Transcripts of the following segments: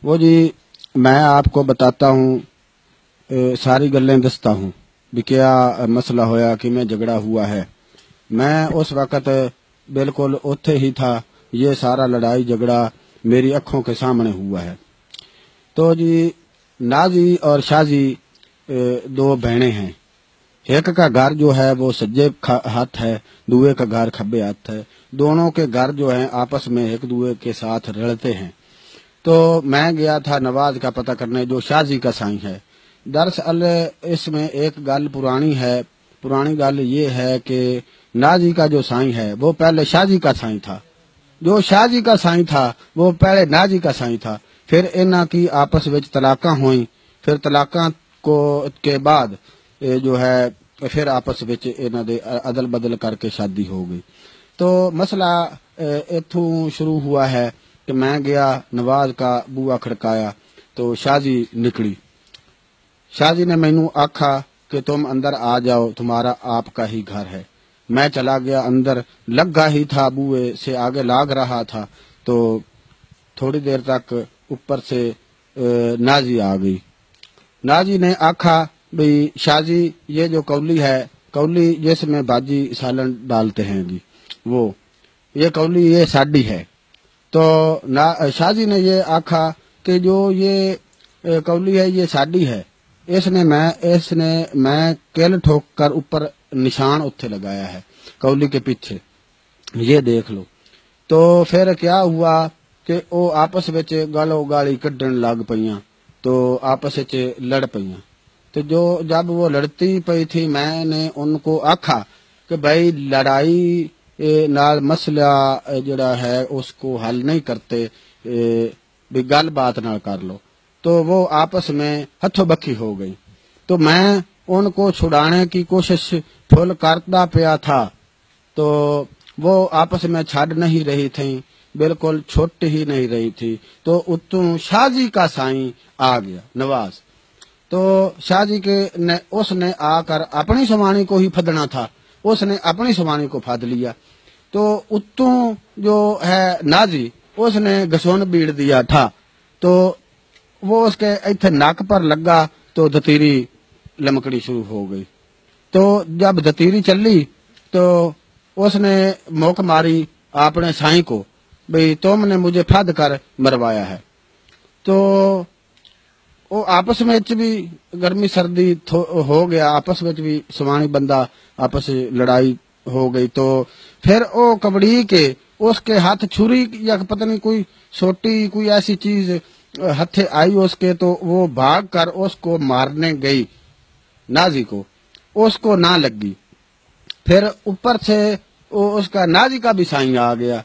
وہ جی میں آپ کو بتاتا ہوں، ساری گلیں دستا ہوں بھی کیا مسئلہ ہویا کہ میں جھگڑا ہوا ہے۔ میں اس وقت بالکل اوتھے ہی تھا، یہ سارا لڑائی جھگڑا میری آنکھوں کے سامنے ہوا ہے۔ تو جی نازی اور شازی دو بہنیں ہیں، ایک کا گھر جو ہے وہ سجے ہاتھ ہے، دوے کا گھر کھبے ہاتھ ہے، دونوں کے گھر جو ہیں آپس میں ایک دوے کے ساتھ رلتے ہیں۔ تو میں گیا تھا نواز کا پتہ کرنے جو شازی کا سائیں ہے۔ دراصل اس میں ایک گل پرانی ہے، پرانی گل یہ ہے کہ نازی کا جو سائیں ہے وہ پہلے شازی کا سائیں تھا، جو شازی کا سائیں تھا وہ پہلے نازی کا سائیں تھا۔ پھر انہاں کی آپس وچ طلاقاں ہوئیں، پھر طلاقاں کے بعد جو ہے پھر آپس وچ انہاں دے عدل بدل کر کے شادی ہو گئی۔ تو مسئلہ اتھوں شروع ہوا ہے کہ میں گیا نواز کا بوا کھڑکایا تو شازی نکلی۔ شازی نے مینوں آکھا کہ تم اندر آ جاؤ، تمہارا آپ کا ہی گھر ہے۔ میں چلا گیا اندر، لگا ہی تھا بوئے سے آگے لاگ رہا تھا تو تھوڑی دیر تک اوپر سے نازی آ گئی۔ نازی نے آکھا بھئی شازی یہ جو کولی ہے، کولی جس میں باجی سالن ڈالتے ہیں جی، وہ یہ کولی یہ ساڈی ہے۔ تو شازی نے یہ آکھا کہ جو یہ کولی ہے یہ ساڈی ہے، اس نے میں کل ٹھوک کر اوپر نشان اتھے لگایا ہے کولی کے پیچھے، یہ دیکھ لو۔ تو پھر کیا ہوا کہ وہ آپس وچ گالو گالی کڈن لگ پئیاں، تو آپس وچ لڑ پئیاں۔ تو جب وہ لڑتی پئی تھی میں نے ان کو آکھا کہ بھائی لڑائی نال مسئلہ جڑا ہے اس کو حل نہیں کرتے، بھی گل بات نہ کر لو۔ تو وہ آپس میں ہتھوں بکھی ہو گئی۔ تو میں ان کو چھڑانے کی کوشش پھل کرتا پیا تھا تو وہ آپس میں چھڑ نہیں رہی تھیں، بالکل چھٹ ہی نہیں رہی تھی۔ تو اتوں شازی کا سائیں آ گیا نواز، تو شازی کے اس نے آ کر اپنی سوانی کو ہی پھدنا تھا، اس نے اپنی سوانی کو پھد لیا۔ تو اتوں جو ہے نازی اس نے گسون بیڑ دیا تھا، تو وہ اس کے ایتھے ناک پر لگا تو دتیری لمکڑی شروع ہو گئی۔ تو جب دتیری چلی تو اس نے موک ماری اپنے سائیں کو بھئی تم نے مجھے پھد کر مروایا ہے۔ تو وہ آپس میں بھی گرمی سردی ہو گیا، آپس میں بھی سوانی بندہ آپس لڑائی ہو گئی۔ تو پھر وہ کبڑی کے اس کے ہاتھ چھری یا پتہ نہیں کوئی سوٹی کوئی ایسی چیز ہتھے آئی اس کے، تو وہ بھاگ کر اس کو مارنے گئی نازی کو، اس کو نہ لگی۔ پھر اوپر سے اس کا نازی کا بھی سائیں آ گیا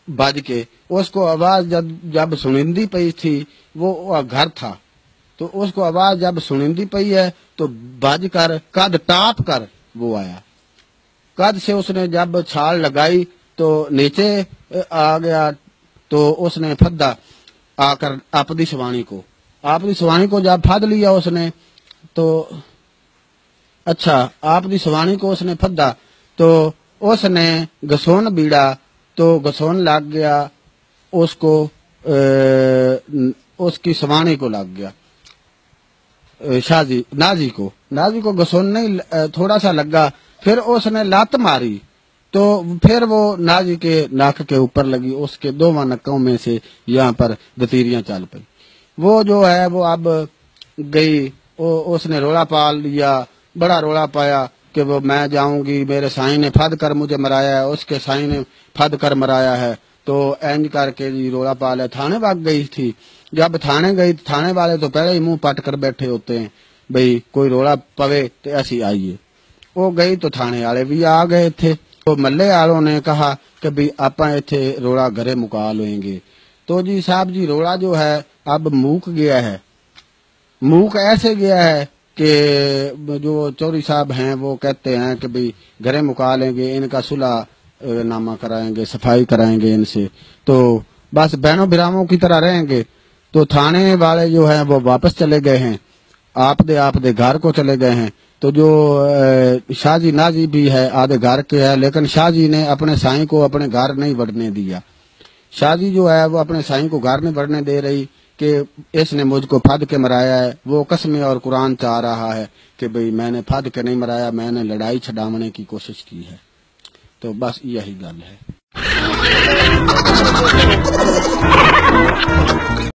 بج کے، اس کو آواز جب سنندی پئی تھی، وہ گھر تھا تو اس کو آواز جب سنندی پئی ہے تو بج کر قد ٹاپ کر وہ آیا، قد سے اس نے جب چھال لگائی تو نیچے آ گیا، تو اس نے پھدا آ کر اپنی سوانی کو جب پھد لیا اس نے، تو اچھا اپنی سوانی کو اس نے پھدا تو اس نے گسون بیڑا تو گسون لگ گیا اس کو، اس کی سوانی کو لگ گیا نازی کو گسون نہیں تھوڑا سا لگا، پھر اس نے لات ماری تو پھر وہ نازی کے ناک کے اوپر لگی، اس کے دونوں نکوں میں سے یہاں پر دتیریاں چل پئی۔ وہ جو ہے وہ اب گئی، اس نے رولا پال لیا، بڑا رولا پایا کہ وہ میں جاؤں گی، میرے سائیں نے پھد کر مجھے مرایا ہے، اس کے سائیں نے پھد کر مرایا ہے۔ تو اینج کر کے جی رولا پالا، تھانے بھاگ گئی تھی۔ جب تھانے گئی تھانے والے تو پہلے ہی منہ پٹ کر بیٹھے ہوتے ہیں بھئی کوئی رولا پوے تو ایسی آئیے۔ وہ گئی تو تھانے والے بھی آ گئے تھے، تو ملے والوں نے کہا کہ بھئی آپاں ایتھے رولا گھرے مکا لیں گے۔ تو جی صاحب جی رولا جو ہے اب موک گیا ہے، موک ایسے گیا ہے کہ جو چوری صاحب ہیں وہ کہتے ہیں کہ بھئی گھرے مکا لیں گے، ان کا صلح نامہ کرائیں گے، صفائی کرائیں گے ان سے، تو بس بہنوں بھراووں کی طرح رہیں گے۔ تو تھانے والے جو ہیں وہ واپس چلے گئے ہیں، آپ دے گھر کو چلے گئے ہیں۔ تو جو شازی نازی بھی ہے آدھے گھر کے ہے، لیکن شازی نے اپنے سائیں کو اپنے گھر نہیں بڑھنے دیا۔ شازی جو ہے وہ اپنے سائیں کو گھر نہیں بڑھنے دے رہی، کہ اس نے مجھ کو پھد کے مرایا ہے، وہ قسمیں اور قرآن چاہ رہا ہے کہ بھئی میں نے پھد کے نہیں مرایا، میں نے لڑائی چھڈاونے کی کوشش کی ہے۔ تو بس یہی گل ہے۔